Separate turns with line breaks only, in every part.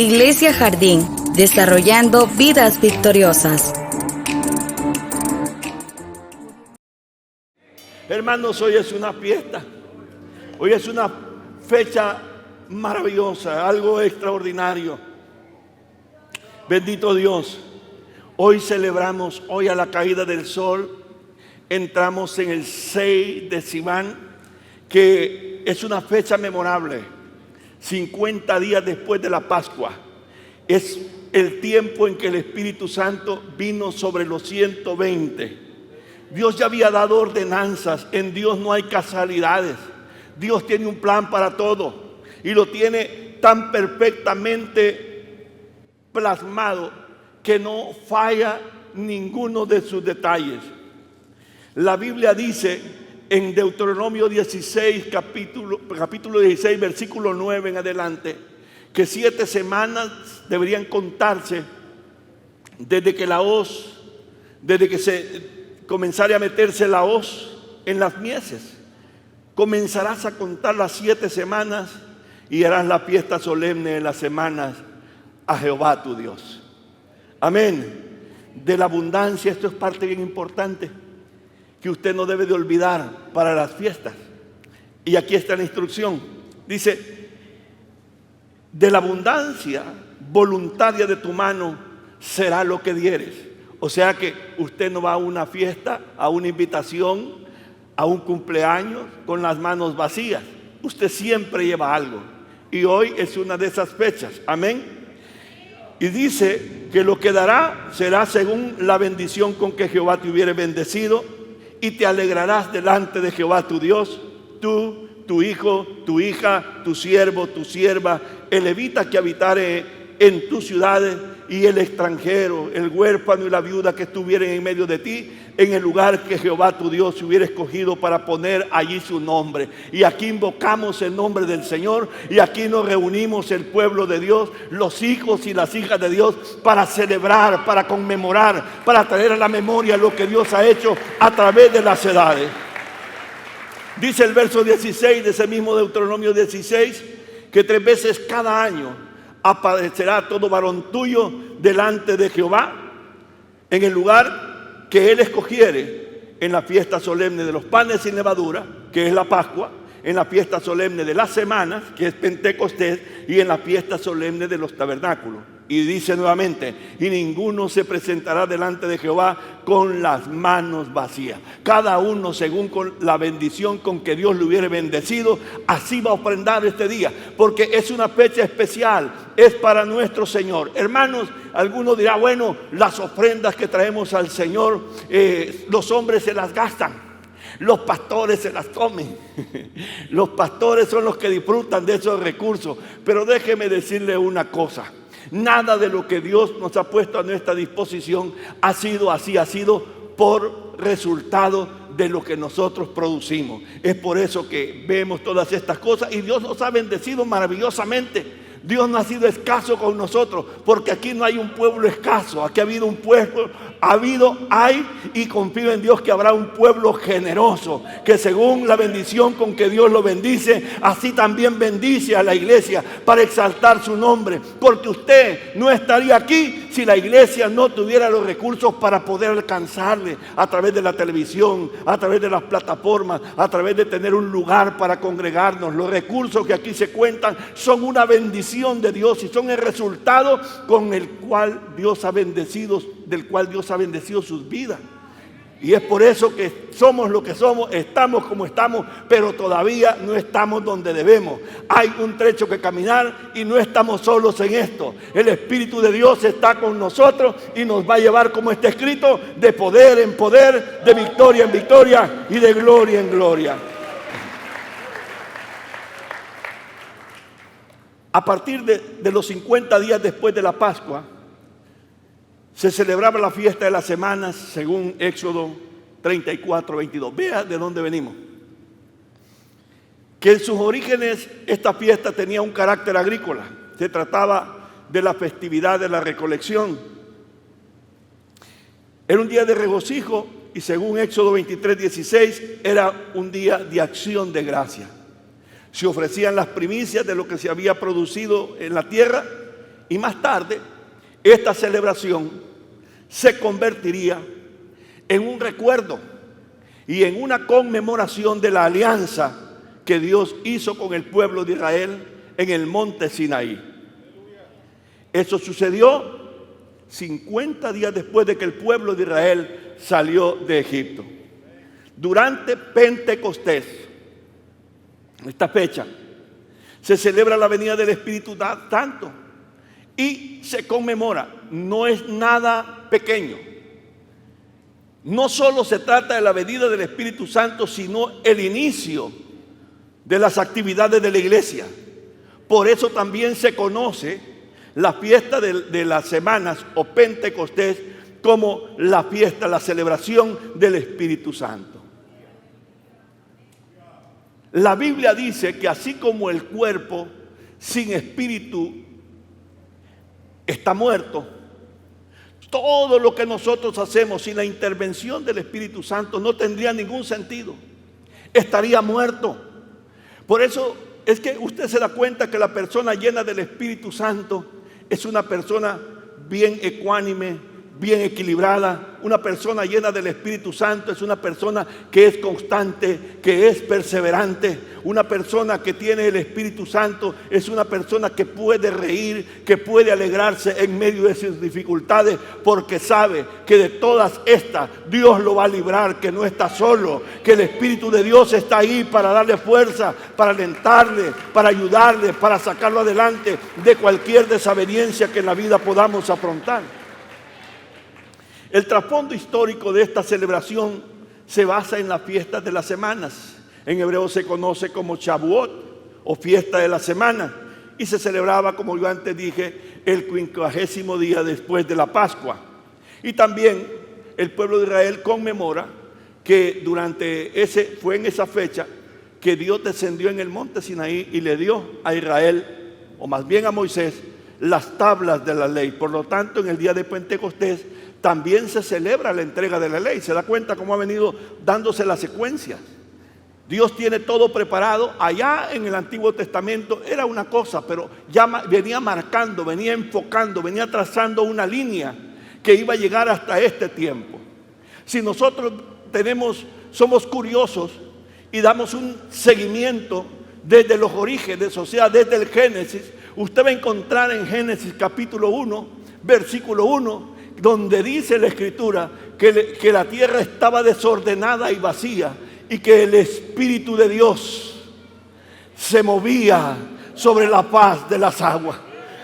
Iglesia Jardín, desarrollando vidas victoriosas.
Hermanos, hoy es una fiesta. Hoy es una fecha maravillosa, algo extraordinario. Bendito Dios. Hoy celebramos, hoy a la caída del sol, entramos en el 6 de Sivan, que es una fecha memorable. 50 días después de la Pascua. Es el tiempo en que el Espíritu Santo vino sobre los 120. Dios ya había dado ordenanzas. En Dios no hay casualidades. Dios tiene un plan para todo y lo tiene tan perfectamente plasmado que no falla ninguno de sus detalles. La Biblia dice en Deuteronomio 16, capítulo 16, versículo 9 en adelante, que 7 semanas deberían contarse desde que se comenzara a meterse la hoz en las mieses. Comenzarás a contar las 7 semanas y harás la fiesta solemne de las semanas a Jehová tu Dios. Amén. De la abundancia, esto es parte bien importante que usted no debe de olvidar para las fiestas. Y aquí está la instrucción. Dice, de la abundancia voluntaria de tu mano será lo que dieres. O sea que usted no va a una fiesta, a una invitación, a un cumpleaños con las manos vacías. Usted siempre lleva algo. Y hoy es una de esas fechas. Amén. Y dice que lo que dará será según la bendición con que Jehová te hubiere bendecido. Y te alegrarás delante de Jehová tu Dios, tú, tu hijo, tu hija, tu siervo, tu sierva, el levita que habitare en tus ciudades y el extranjero, el huérfano y la viuda que estuvieren en medio de ti, en el lugar que Jehová tu Dios hubiera escogido para poner allí su nombre. Y aquí invocamos el nombre del Señor y aquí nos reunimos el pueblo de Dios, los hijos y las hijas de Dios, para celebrar, para conmemorar, para traer a la memoria lo que Dios ha hecho a través de las edades. Dice el verso 16 de ese mismo Deuteronomio 16, que 3 veces cada año aparecerá todo varón tuyo delante de Jehová en el lugar que él escogiere, en la fiesta solemne de los panes sin levadura, que es la Pascua, en la fiesta solemne de las semanas, que es Pentecostés, y en la fiesta solemne de los tabernáculos. Y dice nuevamente, y ninguno se presentará delante de Jehová con las manos vacías. Cada uno según con la bendición con que Dios le hubiere bendecido, así va a ofrendar este día, porque es una fecha especial, es para nuestro Señor. Hermanos, algunos dirán, bueno, las ofrendas que traemos al Señor, los hombres se las gastan. Los pastores se las comen. Los pastores son los que disfrutan de esos recursos. Pero déjeme decirle una cosa. Nada de lo que Dios nos ha puesto a nuestra disposición ha sido así, ha sido por resultado de lo que nosotros producimos. Es por eso que vemos todas estas cosas y Dios nos ha bendecido maravillosamente. Dios no ha sido escaso con nosotros, porque aquí no hay un pueblo escaso. Aquí ha habido un pueblo, hay, y confío en Dios que habrá un pueblo generoso, que según la bendición con que Dios lo bendice, así también bendice a la iglesia para exaltar su nombre. Porque usted no estaría aquí si la iglesia no tuviera los recursos para poder alcanzarle a través de la televisión, a través de las plataformas, a través de tener un lugar para congregarnos. Los recursos que aquí se cuentan son una bendición de Dios y son el resultado con el cual Dios ha bendecido, del cual Dios ha bendecido sus vidas. Y es por eso que somos lo que somos, estamos como estamos, pero todavía no estamos donde debemos. Hay un trecho que caminar y no estamos solos en esto. El Espíritu de Dios está con nosotros y nos va a llevar, como está escrito, de poder en poder, de victoria en victoria y de gloria en gloria. A partir de los 50 días después de la Pascua, se celebraba la fiesta de las semanas según Éxodo 34, 22. Vea de dónde venimos. Que en sus orígenes esta fiesta tenía un carácter agrícola. Se trataba de la festividad de la recolección. Era un día de regocijo y según Éxodo 23, 16 era un día de acción de gracia. Se ofrecían las primicias de lo que se había producido en la tierra Y más tarde, esta celebración se convertiría en un recuerdo y en una conmemoración de la alianza que Dios hizo con el pueblo de Israel en el monte Sinaí. Eso sucedió 50 días después de que el pueblo de Israel salió de Egipto. Durante Pentecostés, esta fecha, se celebra la venida del Espíritu Santo y se conmemora. No es nada pequeño. No solo se trata de la venida del Espíritu Santo, sino el inicio de las actividades de la iglesia. Por eso también se conoce la fiesta de las semanas o Pentecostés como la fiesta, la celebración del Espíritu Santo. La Biblia dice que así como el cuerpo sin espíritu está muerto, todo lo que nosotros hacemos sin la intervención del Espíritu Santo no tendría ningún sentido. Estaría muerto. Por eso es que usted se da cuenta que la persona llena del Espíritu Santo es una persona bien ecuánime, bien equilibrada. Una persona llena del Espíritu Santo es una persona que es constante, que es perseverante. Una persona que tiene el Espíritu Santo es una persona que puede reír, que puede alegrarse en medio de sus dificultades, porque sabe que de todas estas Dios lo va a librar, que no está solo, que el Espíritu de Dios está ahí para darle fuerza, para alentarle, para ayudarle, para sacarlo adelante de cualquier desaveniencia que en la vida podamos afrontar. El trasfondo histórico de esta celebración se basa en las fiestas de las semanas. En hebreo se conoce como Shavuot o fiesta de la semana y se celebraba, como yo antes dije, el 50º día después de la Pascua. Y también el pueblo de Israel conmemora que fue en esa fecha que Dios descendió en el monte Sinaí y le dio a Israel, o más bien a Moisés, las tablas de la ley. Por lo tanto, en el día de Pentecostés también se celebra la entrega de la ley. ¿Se da cuenta cómo ha venido dándose la secuencia? Dios tiene todo preparado. Allá en el Antiguo Testamento era una cosa, pero ya venía marcando, venía enfocando, venía trazando una línea que iba a llegar hasta este tiempo. Si nosotros somos curiosos y damos un seguimiento desde los orígenes, o sea, desde el Génesis, usted va a encontrar en Génesis capítulo 1, versículo 1, donde dice la Escritura que la tierra estaba desordenada y vacía y que el Espíritu de Dios se movía sobre la faz de las aguas.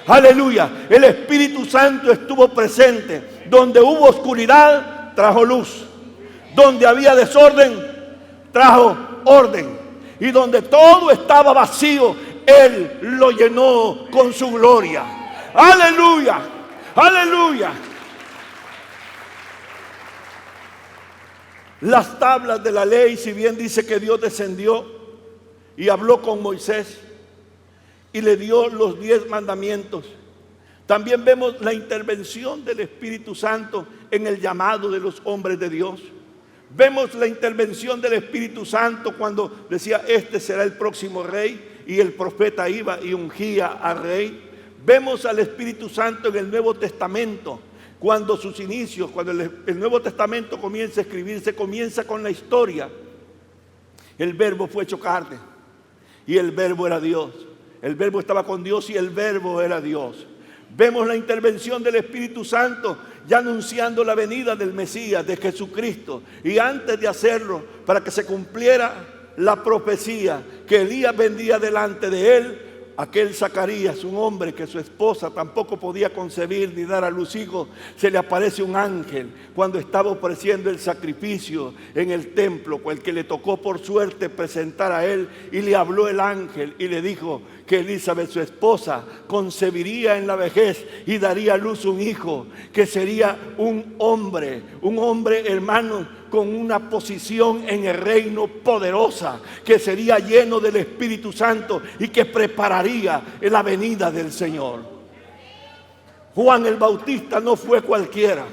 Aleluya, el Espíritu Santo estuvo presente. Donde hubo oscuridad, trajo luz. Donde había desorden, trajo orden. Y donde todo estaba vacío, Él lo llenó con su gloria. Aleluya, aleluya. Las tablas de la ley, si bien dice que Dios descendió y habló con Moisés y le dio los 10 mandamientos, también vemos la intervención del Espíritu Santo en el llamado de los hombres de Dios. Vemos la intervención del Espíritu Santo cuando decía: este será el próximo rey, y el profeta iba y ungía al rey. Vemos al Espíritu Santo en el Nuevo Testamento, cuando sus inicios, cuando el Nuevo Testamento comienza a escribirse, comienza con la historia. El Verbo fue hecho carne y el Verbo era Dios. El Verbo estaba con Dios y el Verbo era Dios. Vemos la intervención del Espíritu Santo ya anunciando la venida del Mesías, de Jesucristo. Y antes de hacerlo, para que se cumpliera la profecía que Elías vendría delante de él, aquel Zacarías, un hombre que su esposa tampoco podía concebir ni dar a luz hijos, se le aparece un ángel cuando estaba ofreciendo el sacrificio en el templo, el que le tocó por suerte presentar a él, y le habló el ángel y le dijo que Elizabeth, su esposa, concebiría en la vejez y daría a luz un hijo, que sería un hombre, hermano, con una posición en el reino poderosa, que sería lleno del Espíritu Santo y que prepararía la venida del Señor. Juan el Bautista no fue cualquiera,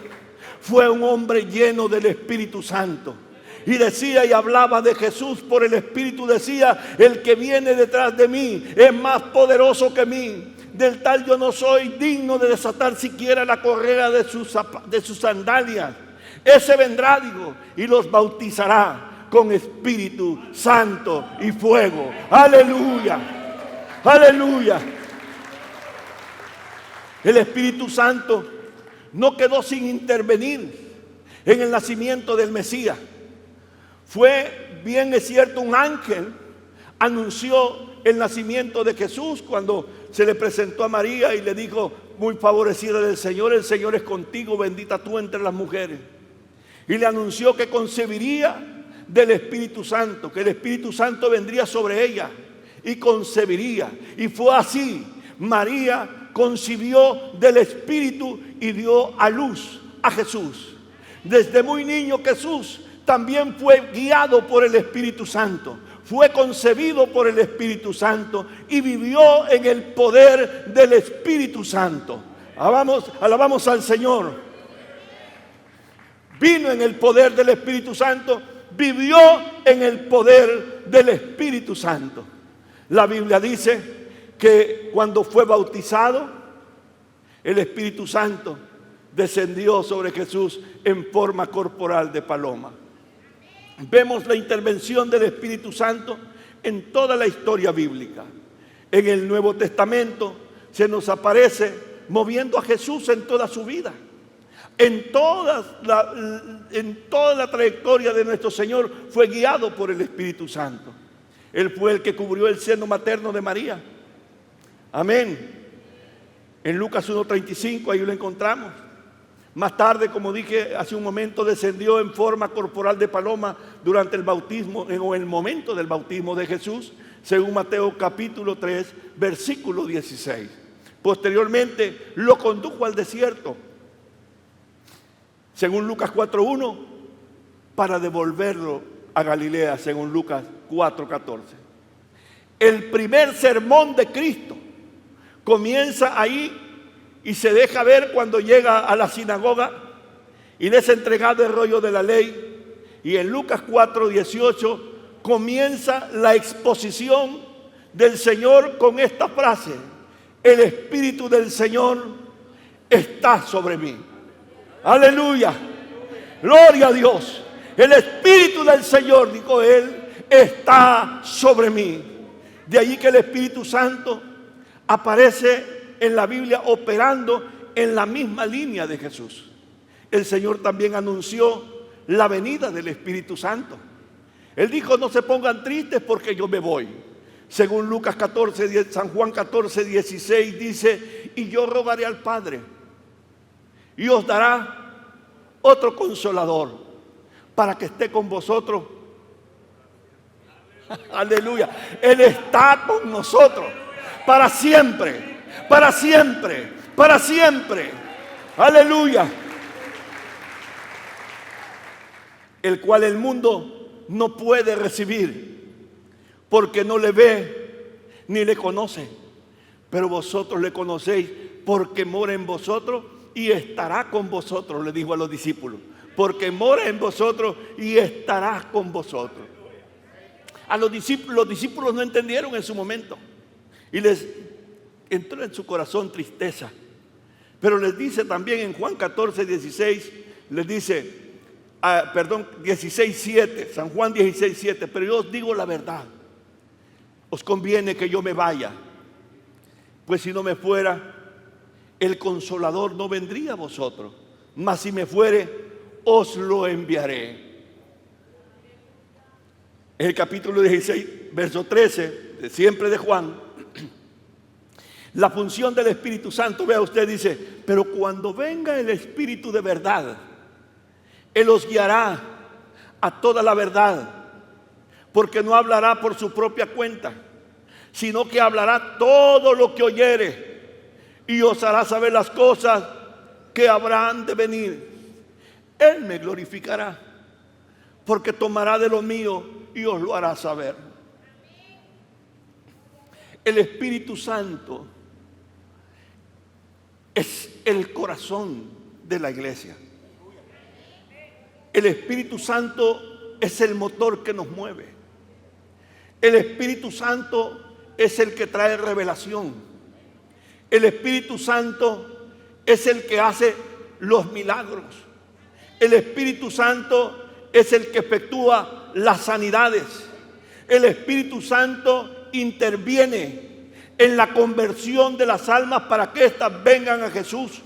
fue un hombre lleno del Espíritu Santo. Y decía y hablaba de Jesús por el Espíritu, decía: el que viene detrás de mí es más poderoso que mí. del tal yo no soy digno de desatar siquiera la correa de sus sandalias. Ese vendrá, digo, y los bautizará con Espíritu Santo y fuego. Aleluya, aleluya. El Espíritu Santo no quedó sin intervenir en el nacimiento del Mesías. Fue, bien es cierto, un ángel anunció el nacimiento de Jesús cuando se le presentó a María y le dijo: muy favorecida del Señor, el Señor es contigo, bendita tú entre las mujeres. Y le anunció que concebiría del Espíritu Santo, que el Espíritu Santo vendría sobre ella y concebiría. Y fue así. María concibió del Espíritu y dio a luz a Jesús. Desde muy niño Jesús también fue guiado por el Espíritu Santo. Fue concebido por el Espíritu Santo y vivió en el poder del Espíritu Santo. Alabamos al Señor. Vino en el poder del Espíritu Santo, vivió en el poder del Espíritu Santo. La Biblia dice que cuando fue bautizado, el Espíritu Santo descendió sobre Jesús en forma corporal de paloma. Vemos la intervención del Espíritu Santo en toda la historia bíblica. En el Nuevo Testamento se nos aparece moviendo a Jesús en toda su vida. En toda la trayectoria de nuestro Señor fue guiado por el Espíritu Santo. Él fue el que cubrió el seno materno de María. Amén. En Lucas 1:35 ahí lo encontramos. Más tarde, como dije hace un momento, descendió en forma corporal de paloma durante el bautismo o en el momento del bautismo de Jesús, según Mateo capítulo 3, versículo 16. Posteriormente lo condujo al desierto, según Lucas 4:1, para devolverlo a Galilea, según Lucas 4:14. El primer sermón de Cristo comienza ahí y se deja ver cuando llega a la sinagoga y le es entregado el rollo de la ley. Y en Lucas 4:18 comienza la exposición del Señor con esta frase: el Espíritu del Señor está sobre mí. Aleluya, gloria a Dios. El Espíritu del Señor, dijo él, está sobre mí. De allí que el Espíritu Santo aparece en la Biblia operando en la misma línea de Jesús. El Señor también anunció la venida del Espíritu Santo. Él dijo: no se pongan tristes porque yo me voy. Según Lucas 14, San Juan 14:16 dice: y yo rogaré al Padre y os dará otro consolador para que esté con vosotros. Aleluya. Él está con nosotros para siempre. Para siempre, para siempre. Aleluya. El cual el mundo no puede recibir porque no le ve ni le conoce. Pero vosotros le conocéis porque mora en vosotros y estará con vosotros, le dijo a los discípulos. Porque mora en vosotros y estará con vosotros. A los discípulos no entendieron en su momento y les entró en su corazón tristeza. Pero les dice también en Juan 14:16, les dice, 16:7, San Juan 16:7, pero yo os digo la verdad, os conviene que yo me vaya, pues si no me fuera, el Consolador no vendría a vosotros, mas si me fuere, os lo enviaré. En el capítulo 16, verso 13, siempre de Juan, la función del Espíritu Santo, vea usted, dice: pero cuando venga el Espíritu de verdad, Él os guiará a toda la verdad, porque no hablará por su propia cuenta, sino que hablará todo lo que oyere y os hará saber las cosas que habrán de venir. Él me glorificará, porque tomará de lo mío y os lo hará saber. El Espíritu Santo es el corazón de la iglesia. El Espíritu Santo es el motor que nos mueve. El Espíritu Santo es el que trae revelación. El Espíritu Santo es el que hace los milagros. El Espíritu Santo es el que efectúa las sanidades. El Espíritu Santo interviene en la conversión de las almas para que éstas vengan a Jesús.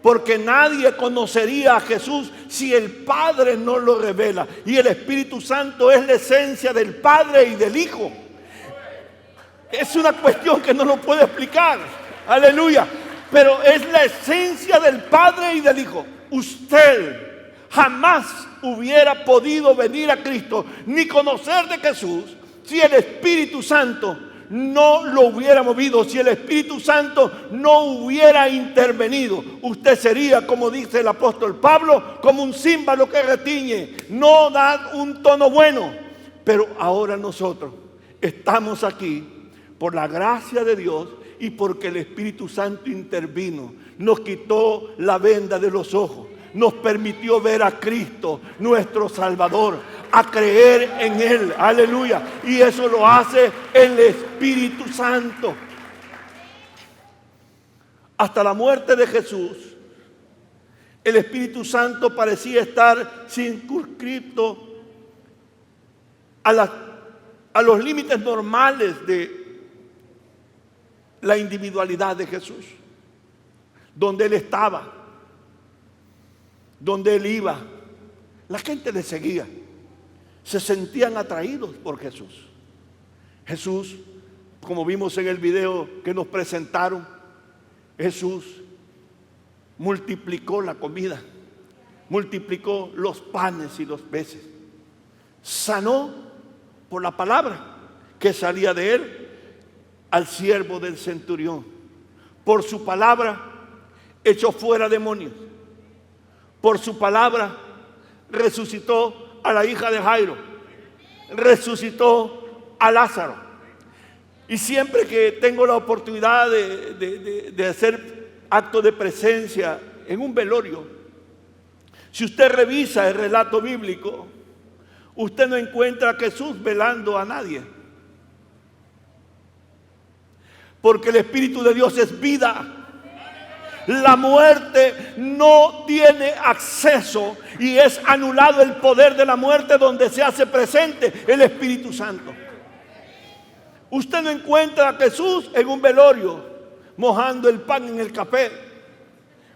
Porque nadie conocería a Jesús si el Padre no lo revela. Y el Espíritu Santo es la esencia del Padre y del Hijo. Es una cuestión que no lo puedo explicar. Aleluya. Pero es la esencia del Padre y del Hijo. Usted jamás hubiera podido venir a Cristo ni conocer de Jesús si el Espíritu Santo no lo hubiera movido, si el Espíritu Santo no hubiera intervenido. Usted sería, como dice el apóstol Pablo, como un címbalo que retiñe, no da un tono bueno. Pero ahora nosotros estamos aquí por la gracia de Dios y porque el Espíritu Santo intervino, nos quitó la venda de los ojos, nos permitió ver a Cristo, nuestro Salvador, a creer en Él. Aleluya. Y eso lo hace el Espíritu Santo. Hasta la muerte de Jesús, el Espíritu Santo parecía estar circunscrito a los límites normales de la individualidad de Jesús. Donde Él estaba, donde Él iba, la gente le seguía. Se sentían atraídos por Jesús. Jesús, como vimos en el video que nos presentaron, Jesús multiplicó la comida, multiplicó los panes y los peces, sanó por la palabra que salía de Él al siervo del centurión. Por su palabra echó fuera demonios. Por su palabra resucitó a la hija de Jairo, resucitó a Lázaro. Y siempre que tengo la oportunidad de hacer acto de presencia en un velorio, si usted revisa el relato bíblico, usted no encuentra a Jesús velando a nadie. Porque el Espíritu de Dios es vida. La muerte no tiene acceso y es anulado el poder de la muerte donde se hace presente el Espíritu Santo. Usted no encuentra a Jesús en un velorio mojando el pan en el café,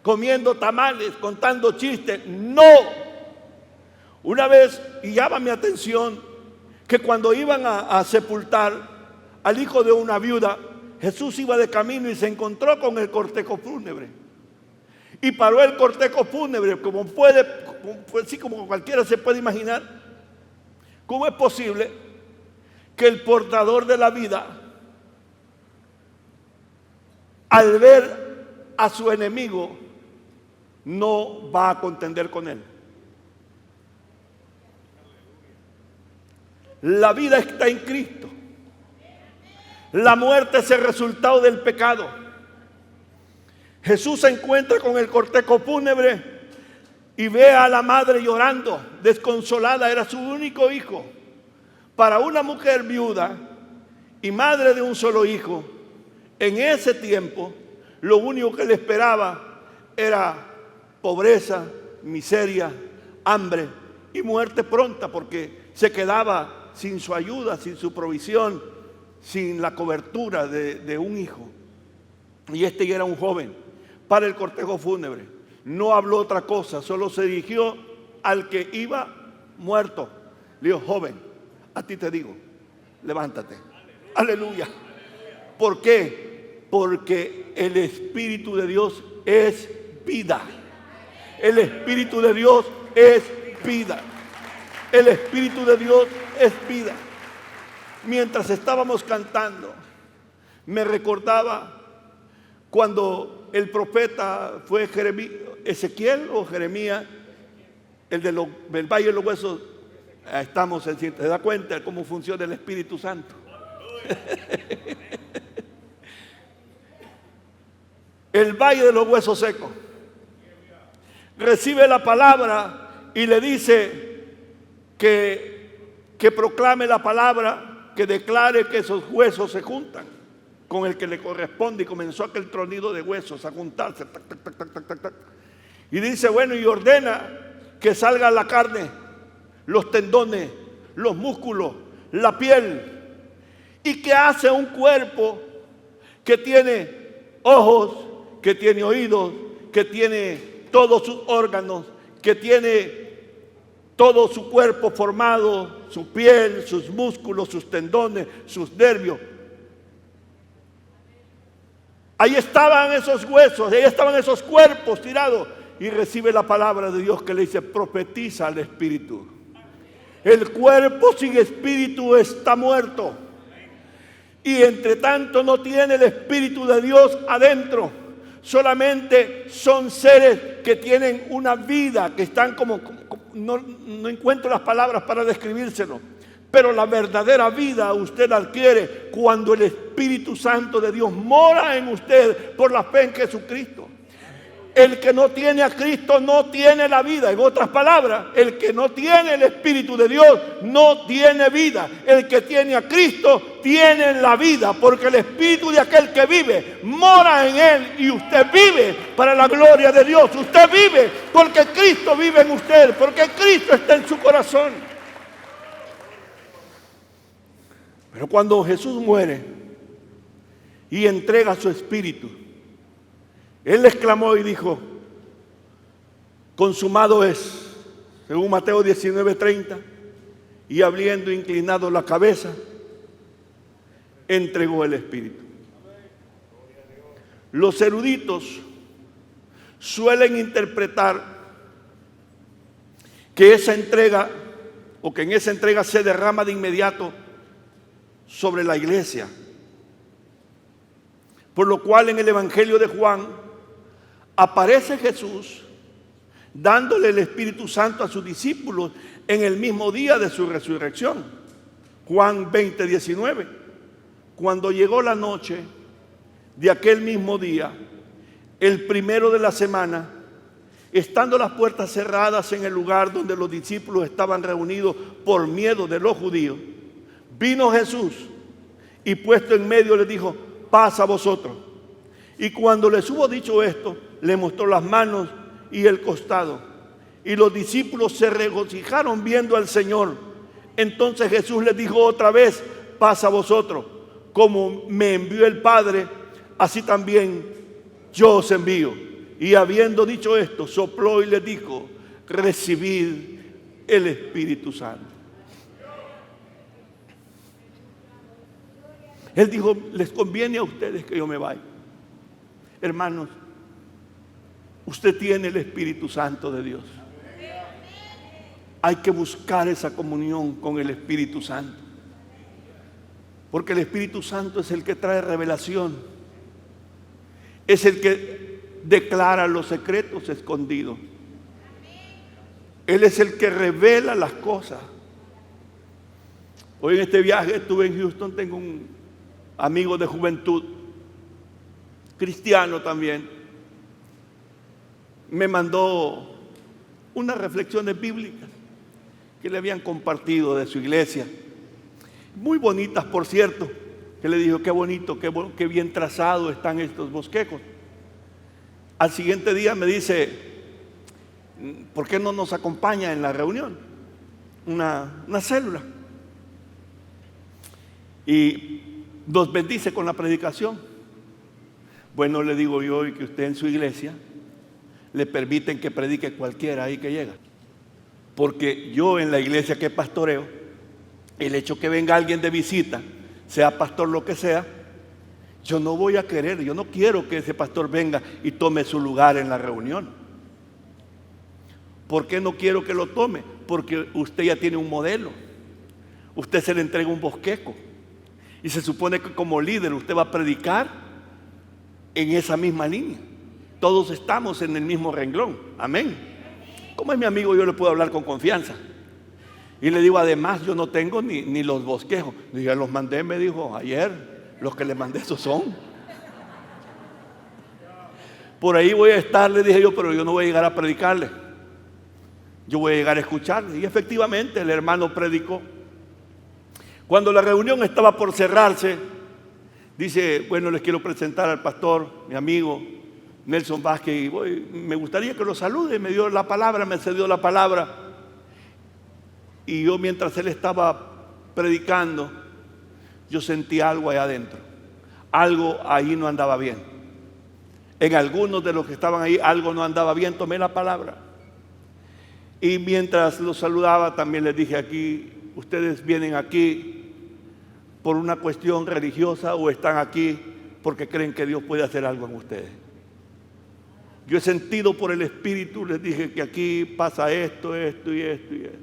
comiendo tamales, contando chistes. No. Una vez, y llama mi atención, que cuando iban a sepultar al hijo de una viuda, Jesús iba de camino y se encontró con el cortejo fúnebre. Y paró el cortejo fúnebre, como cualquiera se puede imaginar. ¿Cómo es posible que el portador de la vida, al ver a su enemigo, no va a contender con él? La vida está en Cristo. La muerte es el resultado del pecado. Jesús se encuentra con el cortejo fúnebre y ve a la madre llorando, desconsolada. Era su único hijo. Para una mujer viuda y madre de un solo hijo, en ese tiempo, lo único que le esperaba era pobreza, miseria, hambre y muerte pronta, porque se quedaba sin su ayuda, sin su provisión, sin la cobertura de un hijo. Y este ya era un joven. Para el cortejo fúnebre no habló otra cosa, solo se dirigió al que iba muerto. Le dijo: joven, a ti te digo, levántate. Aleluya. ¿Por qué? Porque el Espíritu de Dios es vida. El Espíritu de Dios es vida. El Espíritu de Dios es vida. Mientras estábamos cantando, me recordaba cuando el profeta fue Ezequiel o Jeremías, el del Valle de los Huesos. Estamos en ¿se da cuenta de cómo funciona el Espíritu Santo? El Valle de los Huesos Secos recibe la palabra y le dice que proclame la palabra, que declare que esos huesos se juntan. con el que le corresponde, y comenzó aquel tronido de huesos a juntarse, tac, tac, tac, tac, tac, tac, tac. Y dice, bueno, y ordena que salga la carne, los tendones, los músculos, la piel, y que hace un cuerpo que tiene ojos, que tiene oídos, que tiene todos sus órganos, que tiene todo su cuerpo formado, su piel, sus músculos, sus tendones, sus nervios. Ahí estaban esos huesos, ahí estaban esos cuerpos tirados. Y recibe la palabra de Dios que le dice, profetiza al espíritu. El cuerpo sin espíritu está muerto. Y entre tanto no tiene el espíritu de Dios adentro. Solamente son seres que tienen una vida, que están no encuentro las palabras para describírselo. Pero la verdadera vida usted la adquiere cuando el Espíritu Santo de Dios mora en usted por la fe en Jesucristo. El que no tiene a Cristo no tiene la vida. En otras palabras, el que no tiene el Espíritu de Dios no tiene vida. El que tiene a Cristo tiene la vida, porque el Espíritu de aquel que vive mora en él, y usted vive para la gloria de Dios. Usted vive porque Cristo vive en usted, porque Cristo está en su corazón. Pero cuando Jesús muere y entrega su Espíritu, Él exclamó y dijo, consumado es, según Mateo 19:30, y habiendo inclinado la cabeza, entregó el Espíritu. Los eruditos suelen interpretar que esa entrega, o que en esa entrega se derrama de inmediato sobre la iglesia. Por lo cual en el Evangelio de Juan aparece Jesús dándole el Espíritu Santo a sus discípulos en el mismo día de su resurrección. Juan 20:19. Cuando llegó la noche de aquel mismo día, el primero de la semana, estando las puertas cerradas en el lugar donde los discípulos estaban reunidos por miedo de los judíos, vino Jesús y puesto en medio les dijo, paz a vosotros. Y cuando les hubo dicho esto, le mostró las manos y el costado. Y los discípulos se regocijaron viendo al Señor. Entonces Jesús les dijo otra vez, paz a vosotros. Como me envió el Padre, así también yo os envío. Y habiendo dicho esto, sopló y les dijo, recibid el Espíritu Santo. Él dijo, les conviene a ustedes que yo me vaya. Hermanos, usted tiene el Espíritu Santo de Dios. Hay que buscar esa comunión con el Espíritu Santo. Porque el Espíritu Santo es el que trae revelación. Es el que declara los secretos escondidos. Él es el que revela las cosas. Hoy en este viaje estuve en Houston, tengo un amigo de juventud, cristiano también, me mandó unas reflexiones bíblicas que le habían compartido de su iglesia, muy bonitas por cierto, que le dijo, qué bonito, qué bien trazado están estos bosquejos. Al siguiente día me dice, ¿por qué no nos acompaña en la reunión? Una célula. Y nos bendice con la predicación. Bueno, le digo yo hoy que usted en su iglesia le permiten que predique cualquiera ahí que llega. Porque yo en la iglesia que pastoreo, el hecho que venga alguien de visita, sea pastor lo que sea, yo no voy a querer, yo no quiero que ese pastor venga y tome su lugar en la reunión. ¿Por qué no quiero que lo tome? Porque usted ya tiene un modelo. Usted se le entrega un bosquejo. Y se supone que como líder usted va a predicar en esa misma línea. Todos estamos en el mismo renglón. Amén. Como es mi amigo, yo le puedo hablar con confianza. Y le digo, además, yo no tengo ni los bosquejos. Y ya los mandé, me dijo, ayer. Los que le mandé, esos son. Por ahí voy a estar, le dije yo, pero yo no voy a llegar a predicarle. Yo voy a llegar a escucharle. Y efectivamente, el hermano predicó. Cuando la reunión estaba por cerrarse, Dice, bueno, les quiero presentar al pastor, mi amigo Nelson Vázquez, y me gustaría que lo salude. Me dio la palabra, me cedió la palabra. Y yo, mientras él estaba predicando, yo sentí algo ahí adentro. Algo ahí no andaba bien. En algunos de los que estaban ahí, algo no andaba bien. Tomé la palabra. Y mientras los saludaba, también les dije aquí, ustedes vienen aquí por una cuestión religiosa o están aquí porque creen que Dios puede hacer algo en ustedes. Yo he sentido por el Espíritu, les dije que aquí pasa esto, esto y esto y esto.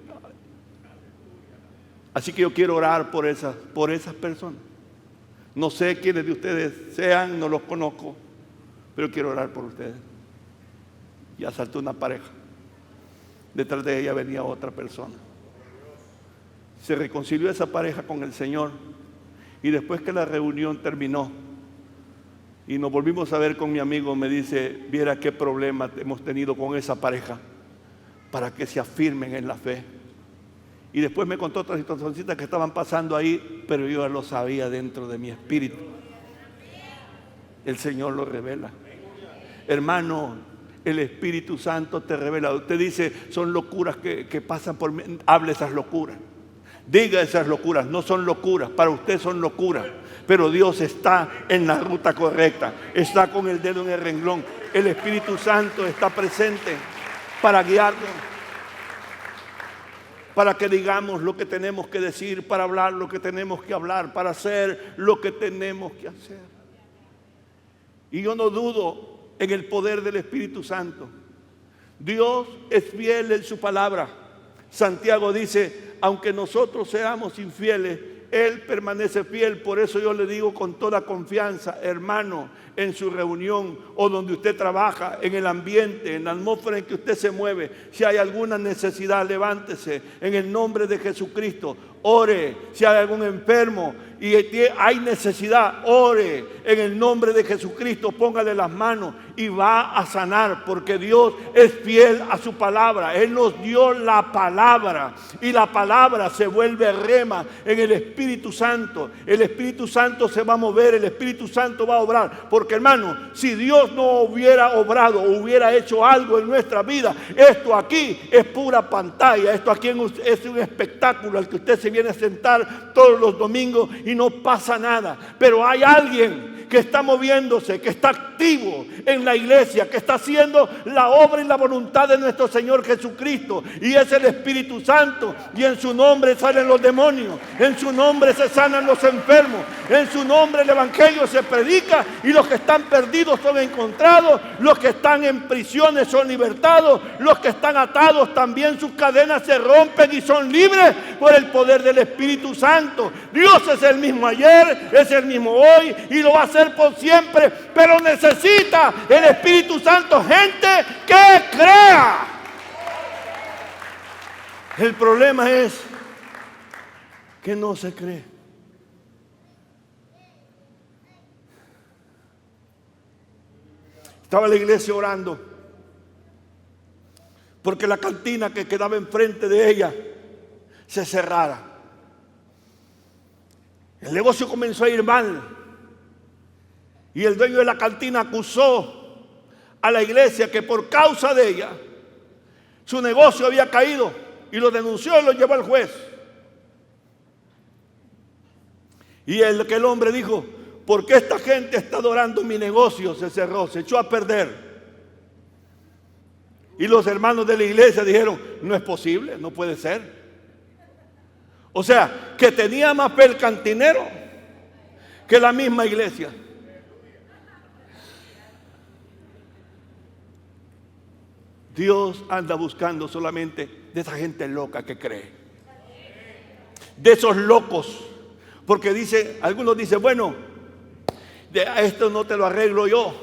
Así que yo quiero orar por esas personas. No sé quiénes de ustedes sean, no los conozco, pero quiero orar por ustedes. Ya saltó una pareja. Detrás de ella venía otra persona. Se reconcilió esa pareja con el Señor. Y después que la reunión terminó y nos volvimos a ver con mi amigo, me dice, viera qué problema hemos tenido con esa pareja para que se afirmen en la fe. Y después me contó otras situaciones que estaban pasando ahí, pero yo ya lo sabía dentro de mi espíritu. El Señor lo revela. Hermano, el Espíritu Santo te revela. Usted dice, son locuras que pasan por mí. Hable esas locuras. Diga esas locuras. No son locuras. Para usted son locuras. Pero Dios está en la ruta correcta. Está con el dedo en el renglón. El Espíritu Santo está presente para guiarnos. Para que digamos lo que tenemos que decir. Para hablar lo que tenemos que hablar. Para hacer lo que tenemos que hacer. Y yo no dudo en el poder del Espíritu Santo. Dios es fiel en su palabra. Santiago dice, aunque nosotros seamos infieles, Él permanece fiel. Por eso yo le digo con toda confianza, hermano, en su reunión o donde usted trabaja, en el ambiente, en la atmósfera en que usted se mueve, si hay alguna necesidad, levántese en el nombre de Jesucristo. Ore. Si hay algún enfermo y hay necesidad, ore en el nombre de Jesucristo. Póngale las manos y va a sanar, porque Dios es fiel a su palabra. Él nos dio la palabra y la palabra se vuelve rema en el Espíritu Santo. El Espíritu Santo se va a mover, el Espíritu Santo va a obrar. Porque, hermano, si Dios no hubiera obrado o hubiera hecho algo en nuestra vida, esto aquí es pura pantalla. Esto aquí es un espectáculo al que usted se viene a sentar todos los domingos y no pasa nada. Pero hay alguien que está moviéndose, que está activo en la iglesia, que está haciendo la obra y la voluntad de nuestro Señor Jesucristo, y es el Espíritu Santo. Y en su nombre salen los demonios, en su nombre se sanan los enfermos, en su nombre el evangelio se predica y los que están perdidos son encontrados, los que están en prisiones son libertados, los que están atados también sus cadenas se rompen y son libres por el poder del Espíritu Santo. Dios es el mismo ayer, es el mismo hoy y lo va a hacer por siempre, pero necesita el Espíritu Santo gente que crea. El problema es que no se cree. Estaba la iglesia orando porque la cantina que quedaba enfrente de ella se cerrara. El negocio comenzó a ir mal. Y el dueño de la cantina acusó a la iglesia que por causa de ella su negocio había caído, y lo denunció y lo llevó al juez. Y aquel hombre dijo, ¿por qué esta gente está adorando mi negocio? Se cerró, se echó a perder. Y los hermanos de la iglesia dijeron, no es posible, no puede ser. O sea, que tenía más fe el cantinero que la misma iglesia. Dios anda buscando solamente de esa gente loca que cree. De esos locos. Porque dice, algunos dicen, bueno, esto no te lo arreglo yo.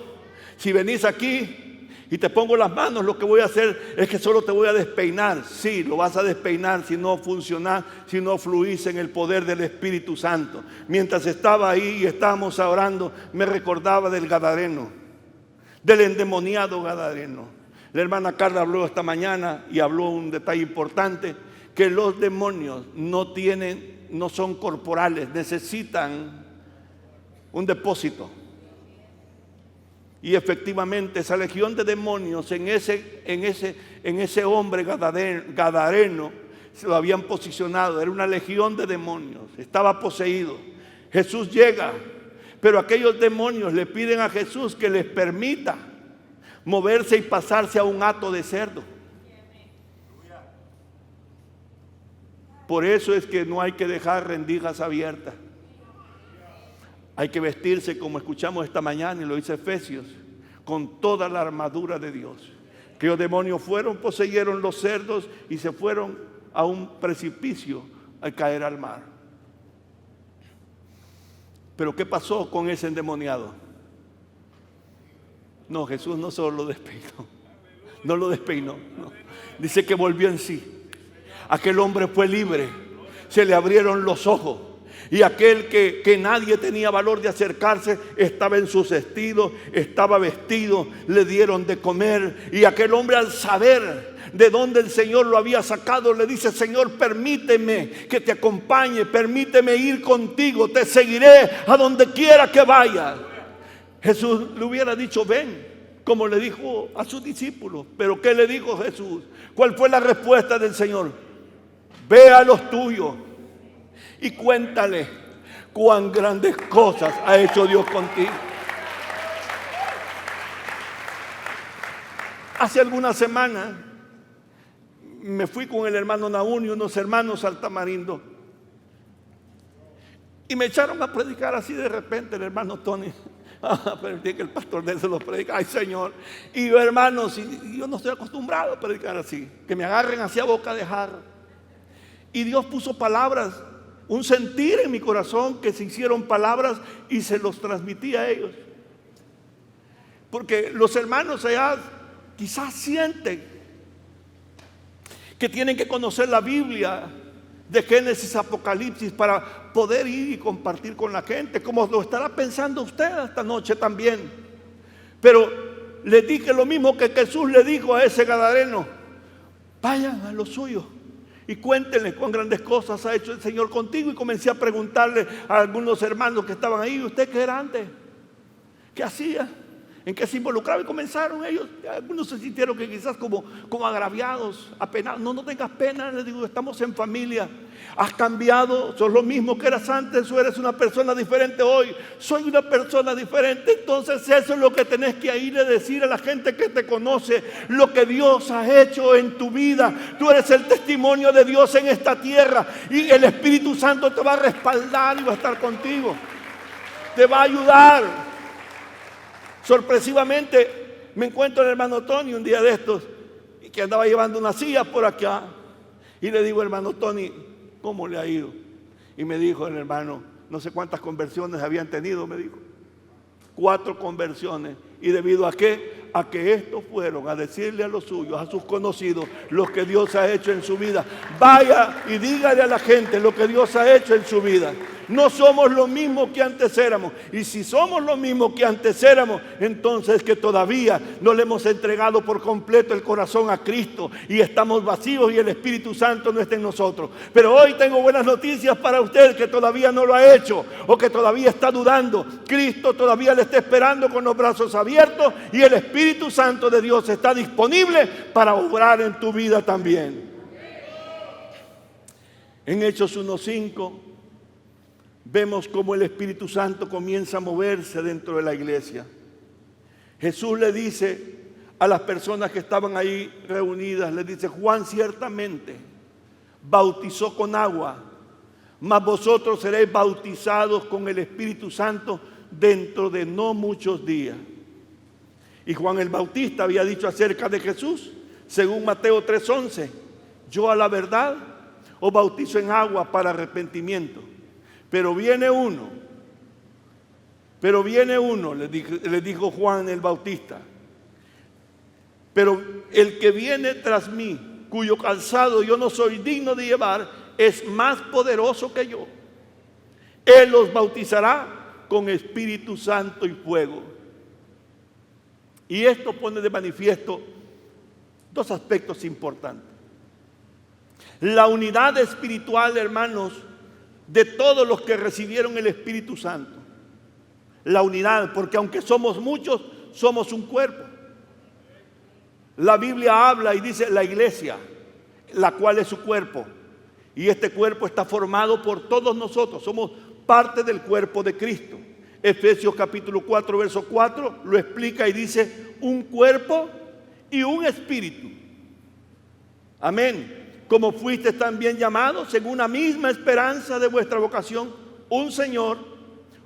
Si venís aquí y te pongo las manos, lo que voy a hacer es que solo te voy a despeinar. Sí, lo vas a despeinar si no funcionás, si no fluís en el poder del Espíritu Santo. Mientras estaba ahí y estábamos orando, me recordaba del Gadareno, del endemoniado Gadareno. La hermana Carla habló esta mañana y habló un detalle importante, que los demonios no son corporales, necesitan un depósito. Y efectivamente esa legión de demonios en ese hombre gadareno se lo habían posicionado. Era una legión de demonios, estaba poseído. Jesús llega, pero aquellos demonios le piden a Jesús que les permita moverse y pasarse a un hato de cerdo. Por eso es que no hay que dejar rendijas abiertas. Hay que vestirse, como escuchamos esta mañana y lo dice Efesios, con toda la armadura de Dios. Que los demonios poseyeron los cerdos y se fueron a un precipicio al caer al mar. Pero ¿qué pasó con ese endemoniado? No, Jesús no solo lo despeinó, no lo despeinó, no. Dice que volvió en sí. Aquel hombre fue libre, se le abrieron los ojos. Y aquel que nadie tenía valor de acercarse, estaba en sus vestidos, estaba vestido, le dieron de comer. Y aquel hombre, al saber de dónde el Señor lo había sacado, le dice: Señor, permíteme que te acompañe, permíteme ir contigo, te seguiré a donde quiera que vayas. Jesús le hubiera dicho: ven, como le dijo a sus discípulos. Pero ¿qué le dijo Jesús? ¿Cuál fue la respuesta del Señor? Ve a los tuyos y cuéntale cuán grandes cosas ha hecho Dios contigo. Hace algunas semanas me fui con el hermano Naún y unos hermanos al Tamarindo, y me echaron a predicar así de repente. El hermano Tony, permití que el pastor de él se los predica. Ay, Señor. Y yo, hermanos, yo no estoy acostumbrado a predicar así, que me agarren hacia boca de jarro. Y Dios puso palabras, un sentir en mi corazón, que se hicieron palabras y se los transmití a ellos. Porque los hermanos allá quizás sienten que tienen que conocer la Biblia de Génesis a Apocalipsis para poder ir y compartir con la gente, como lo estará pensando usted esta noche también. Pero le dije lo mismo que Jesús le dijo a ese gadareno: vayan a lo suyo y cuéntenle cuán grandes cosas ha hecho el Señor contigo. Y comencé a preguntarle a algunos hermanos que estaban ahí: ¿usted qué era antes? ¿Qué hacía? ¿En qué se involucraba? Y comenzaron ellos. Algunos se sintieron que quizás como agraviados, apenados. No tengas pena, les digo, estamos en familia. Has cambiado, sos lo mismo que eras antes, o eres una persona diferente hoy. Soy una persona diferente. Entonces eso es lo que tenés que ir a decir a la gente que te conoce, lo que Dios ha hecho en tu vida. Tú eres el testimonio de Dios en esta tierra, y el Espíritu Santo te va a respaldar y va a estar contigo, te va a ayudar. Sorpresivamente me encuentro al hermano Tony un día de estos, y que andaba llevando una silla por acá, y le digo: hermano Tony, ¿cómo le ha ido? Y me dijo el hermano, no sé cuántas conversiones habían tenido, me dijo. 4 conversiones. ¿Y debido a qué? A que estos fueron a decirle a los suyos, a sus conocidos, lo que Dios ha hecho en su vida. Vaya y dígale a la gente lo que Dios ha hecho en su vida. No somos lo mismo que antes éramos. Y si somos lo mismo que antes éramos, entonces que todavía no le hemos entregado por completo el corazón a Cristo, y estamos vacíos y el Espíritu Santo no está en nosotros. Pero hoy tengo buenas noticias para usted que todavía no lo ha hecho, o que todavía está dudando. Cristo todavía le está esperando con los brazos abiertos, y el Espíritu Santo de Dios está disponible para obrar en tu vida también. En Hechos 1:5 vemos cómo el Espíritu Santo comienza a moverse dentro de la iglesia. Jesús le dice a las personas que estaban ahí reunidas, le dice: Juan ciertamente bautizó con agua, mas vosotros seréis bautizados con el Espíritu Santo dentro de no muchos días. Y Juan el Bautista había dicho acerca de Jesús, según Mateo 3:11: yo a la verdad os bautizo en agua para arrepentimiento. Pero viene uno, le dijo Juan el Bautista, pero el que viene tras mí, cuyo calzado yo no soy digno de llevar, es más poderoso que yo. Él los bautizará con Espíritu Santo y fuego. Y esto pone de manifiesto 2 aspectos importantes. La unidad espiritual, hermanos, de todos los que recibieron el Espíritu Santo. la unidad, porque aunque somos muchos, somos un cuerpo. La Biblia habla y dice la iglesia, la cual es su cuerpo. Y este cuerpo está formado por todos nosotros, somos parte del cuerpo de Cristo. Efesios capítulo 4, verso 4 lo explica y dice: un cuerpo y un espíritu. Amén. Como fuisteis también llamados según la misma esperanza de vuestra vocación, un Señor,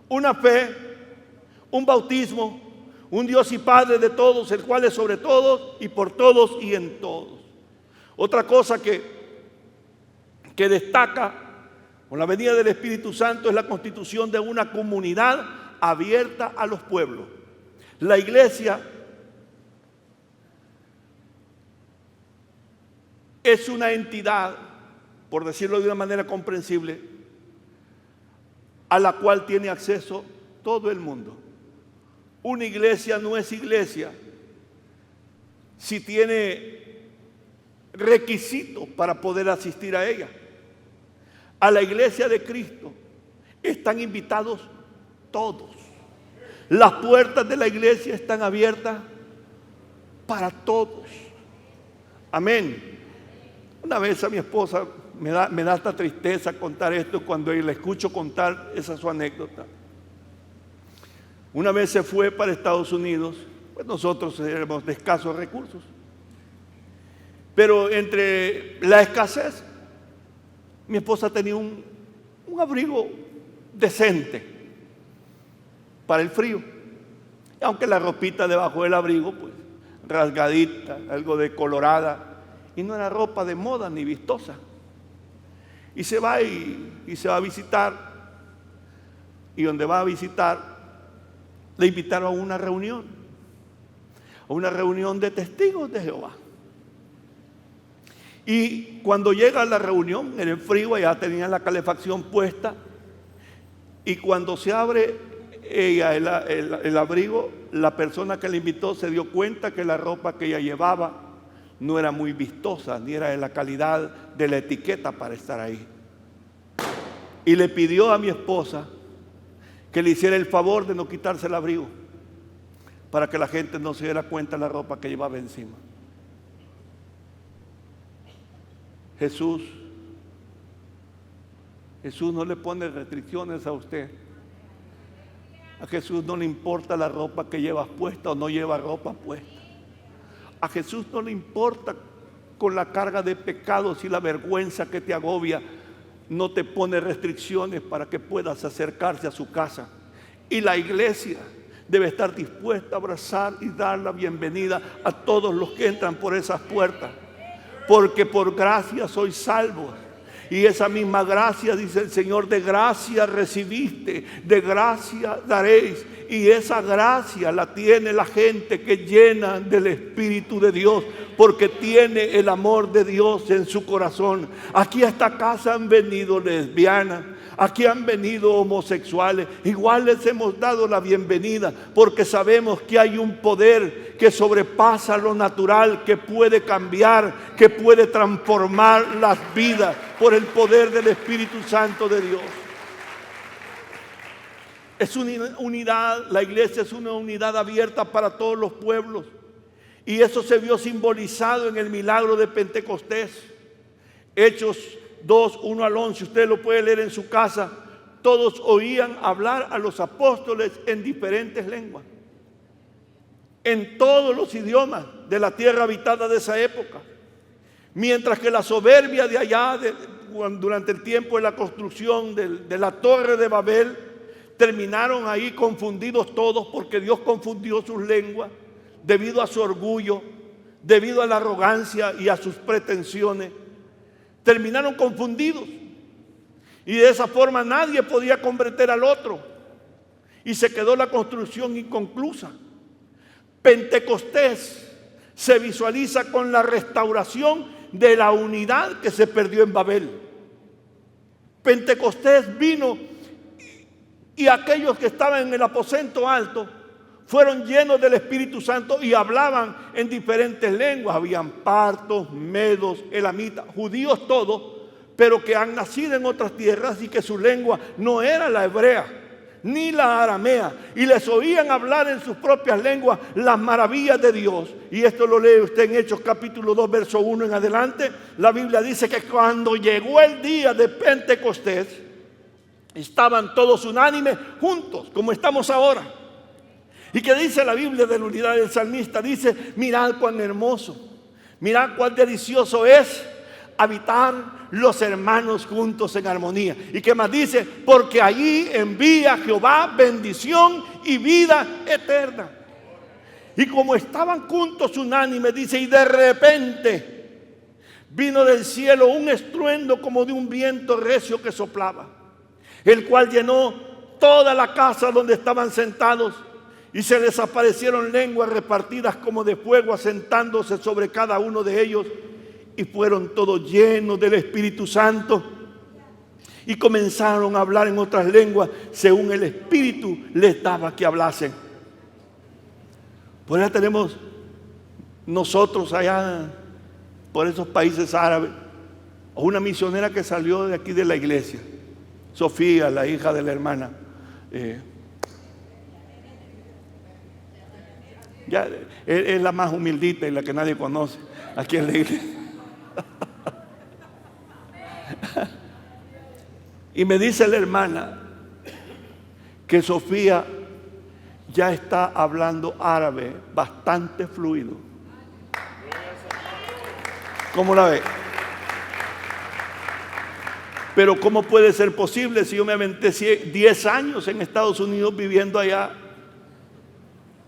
una fe, un bautismo, un Dios y Padre de todos, el cual es sobre todos y por todos y en todos. Otra cosa que destaca con la venida del Espíritu Santo es la constitución de una comunidad abierta a los pueblos. La iglesia es una entidad, por decirlo de una manera comprensible, a la cual tiene acceso todo el mundo. Una iglesia no es iglesia si tiene requisitos para poder asistir a ella. A la iglesia de Cristo están invitados todos. Las puertas de la iglesia están abiertas para todos. Amén. Una vez a mi esposa me da esta tristeza contar esto cuando la escucho contar esa su anécdota. Una vez se fue para Estados Unidos, pues nosotros éramos de escasos recursos. Pero entre la escasez, mi esposa tenía un abrigo decente para el frío. Aunque la ropita debajo del abrigo, pues rasgadita, algo decolorada, y no era ropa de moda ni vistosa. Y se va y se va a visitar. Y donde va a visitar, le invitaron a una reunión de testigos de Jehová. Y cuando llega a la reunión, en el frío, ya tenían la calefacción puesta. Y cuando se abre ella el abrigo, la persona que le invitó se dio cuenta que la ropa que ella llevaba no era muy vistosa, ni era de la calidad de la etiqueta para estar ahí. Y le pidió a mi esposa que le hiciera el favor de no quitarse el abrigo, para que la gente no se diera cuenta de la ropa que llevaba encima. Jesús no le pone restricciones a usted. A Jesús no le importa la ropa que llevas puesta o no lleva ropa puesta. A Jesús no le importa con la carga de pecados y la vergüenza que te agobia. No te pone restricciones para que puedas acercarse a su casa. Y la iglesia debe estar dispuesta a abrazar y dar la bienvenida a todos los que entran por esas puertas. Porque por gracia sois salvos. Y esa misma gracia, dice el Señor, de gracia recibiste, de gracia daréis. Y esa gracia la tiene la gente que llena del Espíritu de Dios, porque tiene el amor de Dios en su corazón. Aquí a esta casa han venido lesbianas, aquí han venido homosexuales. Igual les hemos dado la bienvenida, porque sabemos que hay un poder que sobrepasa lo natural, que puede cambiar, que puede transformar las vidas por el poder del Espíritu Santo de Dios. Es una unidad, la iglesia es una unidad abierta para todos los pueblos. Y eso se vio simbolizado en el milagro de Pentecostés. Hechos 2, 1 al 11, usted lo puede leer en su casa. Todos oían hablar a los apóstoles en diferentes lenguas, en todos los idiomas de la tierra habitada de esa época. Mientras que la soberbia de allá, durante el tiempo de la construcción de la torre de Babel, terminaron ahí confundidos todos, porque Dios confundió sus lenguas debido a su orgullo, debido a la arrogancia y a sus pretensiones. Terminaron confundidos y de esa forma nadie podía convertir al otro y se quedó la construcción inconclusa. Pentecostés se visualiza con la restauración de la unidad que se perdió en Babel. Pentecostés vino y aquellos que estaban en el aposento alto fueron llenos del Espíritu Santo y hablaban en diferentes lenguas. Habían partos, medos, elamitas, judíos todos, pero que han nacido en otras tierras y que su lengua no era la hebrea, ni la aramea, y les oían hablar en sus propias lenguas las maravillas de Dios. Y esto lo lee usted en Hechos capítulo 2, verso 1 en adelante. La Biblia dice que cuando llegó el día de Pentecostés, estaban todos unánimes juntos, como estamos ahora. ¿Y qué dice la Biblia de la unidad del salmista? Dice: mirad cuán hermoso, mirad cuán delicioso es habitar los hermanos juntos en armonía. ¿Y qué más dice? Porque allí envía Jehová bendición y vida eterna. Y como estaban juntos unánimes, dice, y de repente vino del cielo un estruendo como de un viento recio que soplaba, el cual llenó toda la casa donde estaban sentados, y se les aparecieron lenguas repartidas como de fuego, asentándose sobre cada uno de ellos. Y fueron todos llenos del Espíritu Santo y comenzaron a hablar en otras lenguas según el Espíritu les daba que hablasen. Por allá tenemos nosotros allá, por esos países árabes, una misionera que salió de aquí de la iglesia, Sofía, la hija de la hermana. Ya es la más humildita y la que nadie conoce aquí en la iglesia. Y me dice la hermana que Sofía ya está hablando árabe bastante fluido. ¿Cómo la ve? Pero ¿cómo puede ser posible si yo me aventé 10 años en Estados Unidos viviendo allá?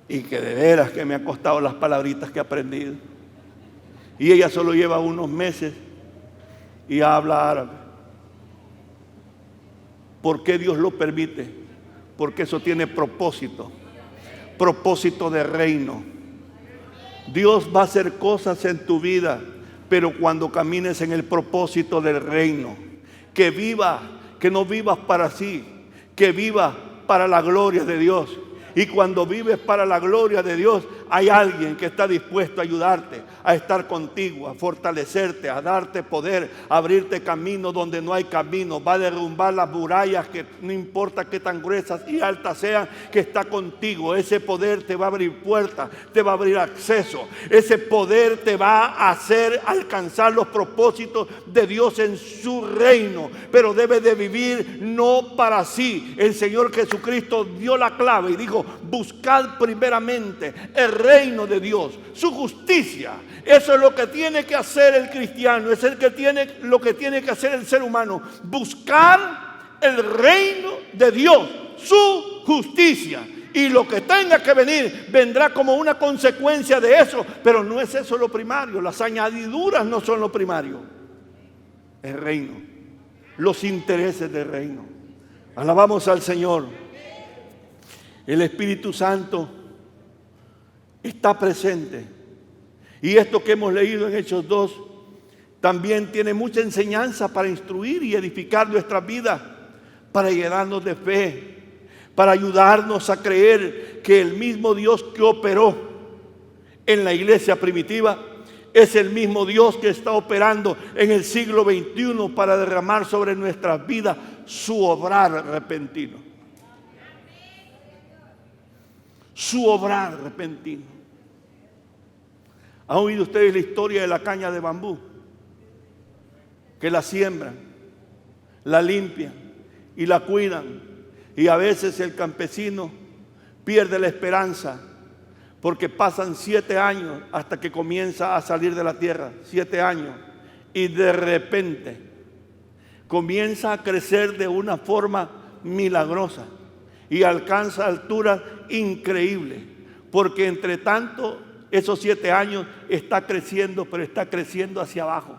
Y que de veras que me ha costado las palabritas que he aprendido. Y ella solo lleva unos meses y habla árabe. ¿Por qué Dios lo permite? Porque eso tiene propósito. Propósito de reino. Dios va a hacer cosas en tu vida, pero cuando camines en el propósito del reino. Que viva, que no vivas para sí, que viva para la gloria de Dios. Y cuando vives para la gloria de Dios, hay alguien que está dispuesto a ayudarte, a estar contigo, a fortalecerte, a darte poder, a abrirte camino donde no hay camino. Va a derrumbar las murallas que no importa qué tan gruesas y altas sean, que está contigo. Ese poder te va a abrir puertas, te va a abrir acceso. Ese poder te va a hacer alcanzar los propósitos de Dios en su reino. Pero debe de vivir no para sí. El Señor Jesucristo dio la clave y dijo: buscad primeramente el reino de Dios, su justicia. Eso es lo que tiene que hacer el cristiano, es lo que tiene que hacer el ser humano. Buscar el reino de Dios, su justicia. Y lo que tenga que venir, vendrá como una consecuencia de eso. Pero no es eso lo primario, las añadiduras no son lo primario. El reino, los intereses del reino. Alabamos al Señor. El Espíritu Santo está presente. Y esto que hemos leído en Hechos 2 también tiene mucha enseñanza para instruir y edificar nuestras vidas, para llenarnos de fe, para ayudarnos a creer que el mismo Dios que operó en la iglesia primitiva es el mismo Dios que está operando en el siglo XXI para derramar sobre nuestras vidas su obrar repentino. Su obrar repentino. ¿Han oído ustedes la historia de la caña de bambú? Que la siembran, la limpian y la cuidan. Y a veces el campesino pierde la esperanza porque pasan 7 años hasta que comienza a salir de la tierra. 7 años. Y de repente comienza a crecer de una forma milagrosa y alcanza alturas increíbles. Porque entre tanto, esos 7 años está creciendo, pero está creciendo hacia abajo.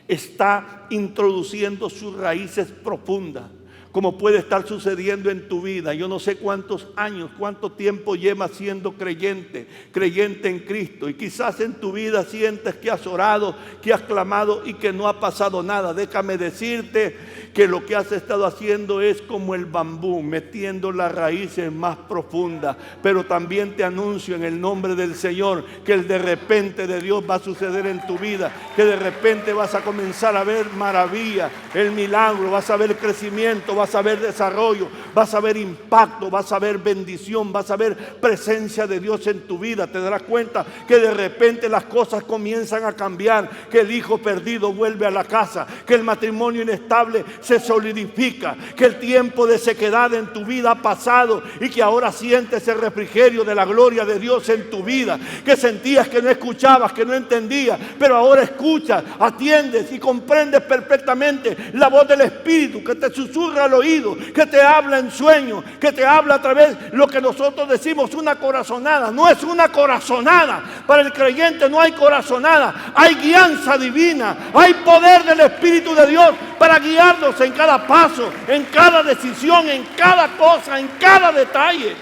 Está introduciendo sus raíces profundas, como puede estar sucediendo en tu vida. Yo no sé cuántos años, cuánto tiempo llevas siendo creyente en Cristo. Y quizás en tu vida sientes que has orado, que has clamado y que no ha pasado nada. Déjame decirte que lo que has estado haciendo es como el bambú, metiendo las raíces más profundas. Pero también te anuncio en el nombre del Señor que el de repente de Dios va a suceder en tu vida, que de repente vas a comenzar a ver maravilla, el milagro, vas a ver crecimiento, vas a ver desarrollo, vas a ver impacto, vas a ver bendición, vas a ver presencia de Dios en tu vida. Te darás cuenta que de repente las cosas comienzan a cambiar, que el hijo perdido vuelve a la casa, que el matrimonio inestable se solidifica, que el tiempo de sequedad en tu vida ha pasado y que ahora sientes el refrigerio de la gloria de Dios en tu vida, que sentías que no escuchabas, que no entendías, pero ahora escuchas, atiendes y comprendes perfectamente la voz del Espíritu que te susurra al oído, que te habla en sueños, que te habla a través de lo que nosotros decimos una corazonada. No es una corazonada, para el creyente no hay corazonada, hay guianza divina, hay poder del Espíritu de Dios para guiarnos en cada paso, en cada decisión, en cada cosa, en cada detalle.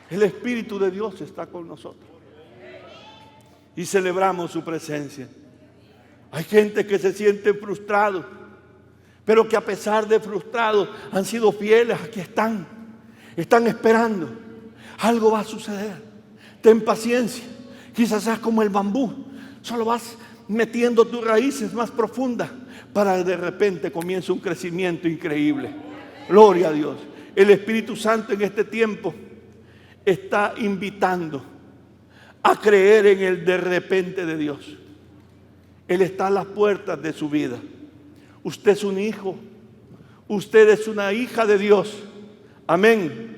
El Espíritu de Dios está con nosotros y celebramos su presencia. Hay gente que se siente frustrado, pero que a pesar de frustrados han sido fieles. Aquí están esperando. Algo va a suceder. Ten paciencia. Quizás seas como el bambú, solo vas metiendo tus raíces más profundas para que de repente comience un crecimiento increíble. Gloria a Dios. El Espíritu Santo en este tiempo está invitando a creer en el de repente de Dios. Él está a las puertas de su vida. Usted es un hijo, usted es una hija de Dios. Amén.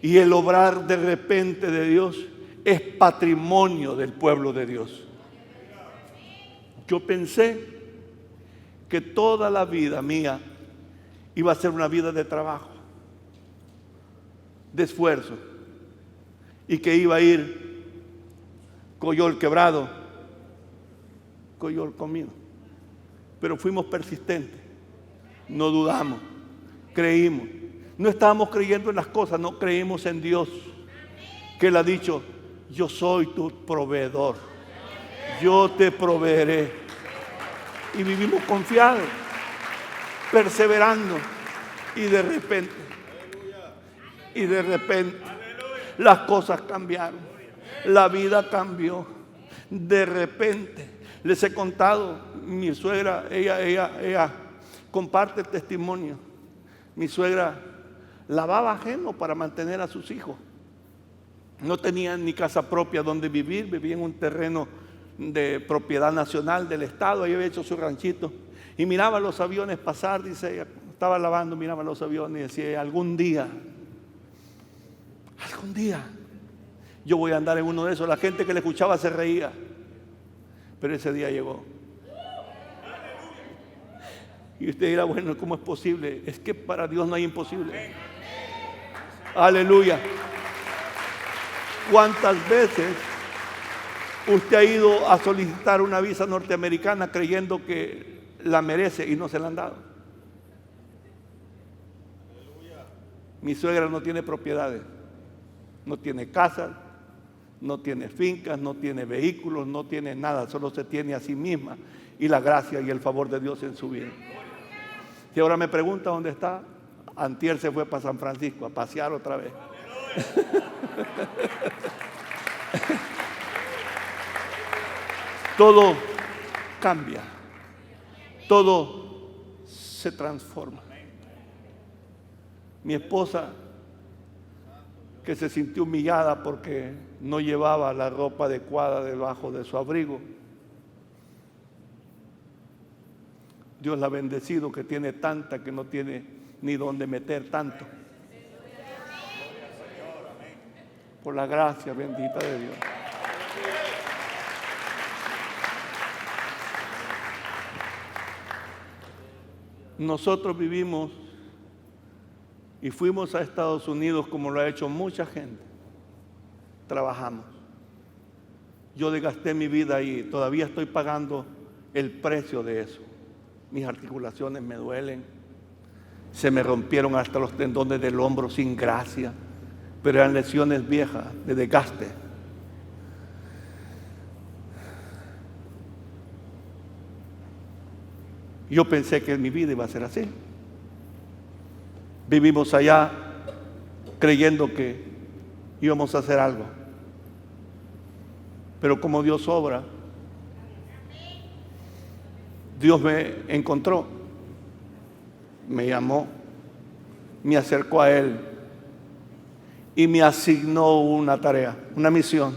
Y el obrar de repente de Dios es patrimonio del pueblo de Dios. Yo pensé que toda la vida mía iba a ser una vida de trabajo, de esfuerzo, y que iba a ir coyol quebrado, coyol comido. Pero fuimos persistentes, no dudamos, creímos. No estábamos creyendo en las cosas, no creímos en Dios, que Él ha dicho: yo soy tu proveedor, yo te proveeré. Y vivimos confiados, perseverando, y de repente las cosas cambiaron, la vida cambió. De repente, les he contado, mi suegra, ella comparte el testimonio. Mi suegra lavaba ajeno para mantener a sus hijos. No tenía ni casa propia donde vivir, vivía en un terreno de propiedad nacional del Estado. Ahí había hecho su ranchito y miraba los aviones pasar. Dice ella, estaba lavando, miraba los aviones y decía: algún día yo voy a andar en uno de esos. La gente que le escuchaba se reía, pero ese día llegó. Y usted dirá: bueno, ¿cómo es posible? Es que para Dios no hay imposible. Aleluya. ¿Cuántas veces usted ha ido a solicitar una visa norteamericana creyendo que la merece y no se la han dado? Mi suegra no tiene propiedades, no tiene casas, no tiene fincas, no tiene vehículos, no tiene nada, solo se tiene a sí misma y la gracia y el favor de Dios en su vida. Si ahora me pregunta dónde está, antier se fue para San Francisco a pasear otra vez. Todo cambia, todo se transforma. Mi esposa, que se sintió humillada porque no llevaba la ropa adecuada debajo de su abrigo, Dios la ha bendecido, que tiene tanta que no tiene ni dónde meter tanto. Por la gracia bendita de Dios. Nosotros vivimos y fuimos a Estados Unidos como lo ha hecho mucha gente. Trabajamos. Yo desgasté mi vida ahí, todavía estoy pagando el precio de eso. Mis articulaciones me duelen, se me rompieron hasta los tendones del hombro sin gracia, pero eran lesiones viejas de desgaste. Yo pensé que en mi vida iba a ser así. Vivimos allá creyendo que íbamos a hacer algo, pero como Dios obra, Dios me encontró me llamó, me acercó a Él y me asignó una tarea, una misión.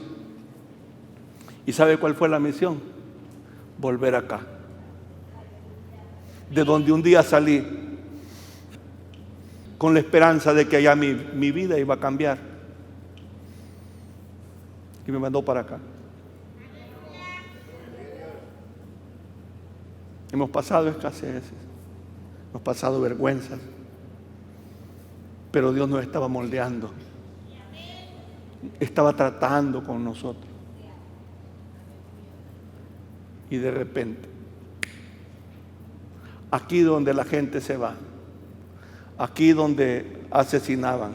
¿Y sabe cuál fue la misión? Volver acá, de donde un día salí, con la esperanza de que allá mi vida iba a cambiar. Y me mandó para acá. Hemos pasado escaseces, hemos pasado vergüenzas, pero Dios nos estaba moldeando, estaba tratando con nosotros. Y de repente, aquí donde la gente se va, aquí donde asesinaban,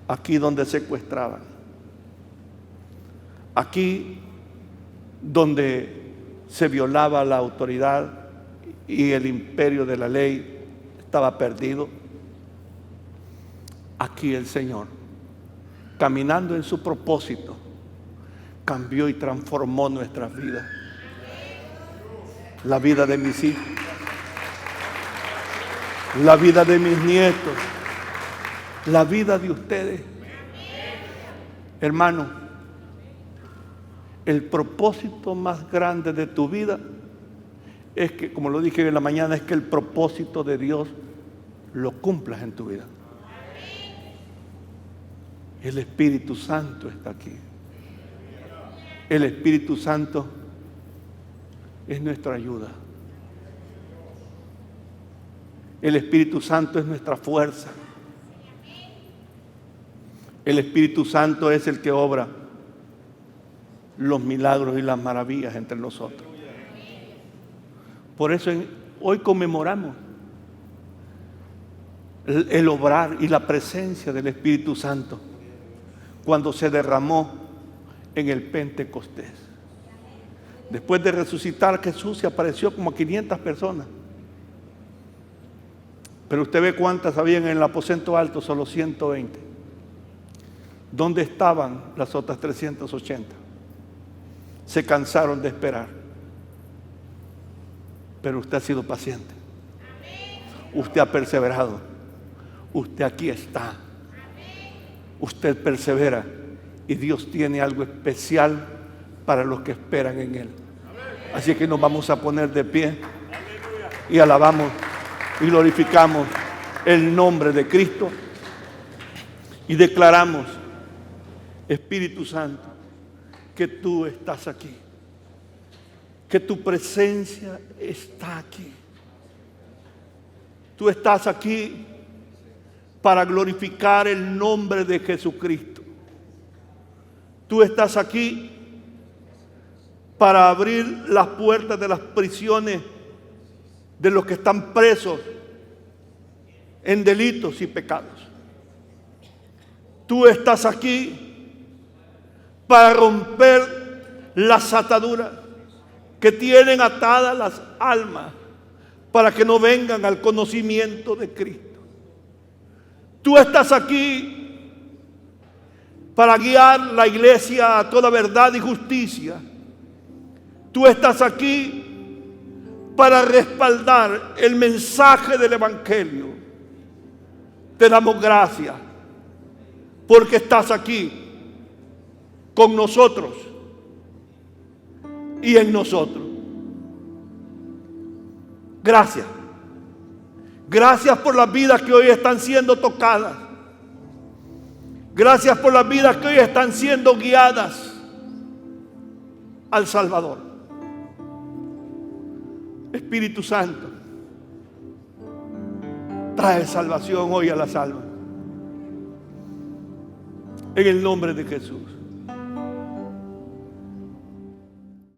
aquí donde secuestraban, aquí donde se violaba la autoridad y el imperio de la ley estaba perdido, aquí el Señor, caminando en su propósito, cambió y transformó nuestras vidas. La vida de mis hijos, la vida de mis nietos, la vida de ustedes. Hermano, el propósito más grande de tu vida es que, como lo dije en la mañana, es que el propósito de Dios lo cumplas en tu vida. El Espíritu Santo está aquí. El Espíritu Santo es nuestra ayuda. El Espíritu Santo es nuestra fuerza. El Espíritu Santo es el que obra los milagros y las maravillas entre nosotros. Por eso hoy conmemoramos el obrar y la presencia del Espíritu Santo cuando se derramó en el Pentecostés. Después de resucitar, Jesús se apareció como a 500 personas. Pero usted ve cuántas habían en el aposento alto, solo 120. ¿Dónde estaban las otras 380? Se cansaron de esperar. Pero usted ha sido paciente. Usted ha perseverado. Usted aquí está. Usted persevera. Y Dios tiene algo especial para los que esperan en Él. Así que nos vamos a poner de pie y alabamos y glorificamos el nombre de Cristo y declaramos: Espíritu Santo, que tú estás aquí, que tu presencia está aquí. Tú estás aquí para glorificar el nombre de Jesucristo. Tú estás aquí para abrir las puertas de las prisiones de los que están presos en delitos y pecados. Tú estás aquí para romper las ataduras que tienen atadas las almas para que no vengan al conocimiento de Cristo. Tú estás aquí para guiar la iglesia a toda verdad y justicia. Tú estás aquí para respaldar el mensaje del Evangelio. Te damos gracias porque estás aquí con nosotros y en nosotros. Gracias. Gracias por las vidas que hoy están siendo tocadas. Gracias por las vidas que hoy están siendo guiadas al Salvador. Espíritu Santo, trae salvación hoy a las almas. En el nombre de Jesús.